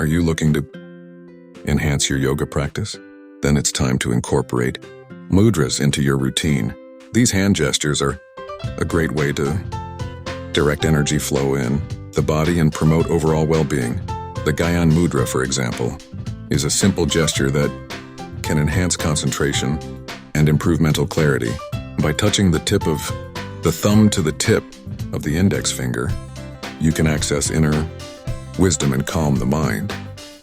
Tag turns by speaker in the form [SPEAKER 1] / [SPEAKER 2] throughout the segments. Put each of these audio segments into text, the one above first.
[SPEAKER 1] Are you looking to enhance your yoga practice? Then it's time to incorporate mudras into your routine. These hand gestures are a great way to direct energy flow in the body and promote overall well-being. The Gyan Mudra, for example, is a simple gesture that can enhance concentration and improve mental clarity. By touching the tip of the thumb to the tip of the index finger, you can access inner wisdom and calm the mind.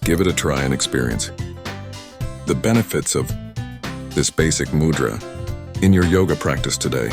[SPEAKER 1] Give it a try and experience the benefits of this basic mudra in your yoga practice today.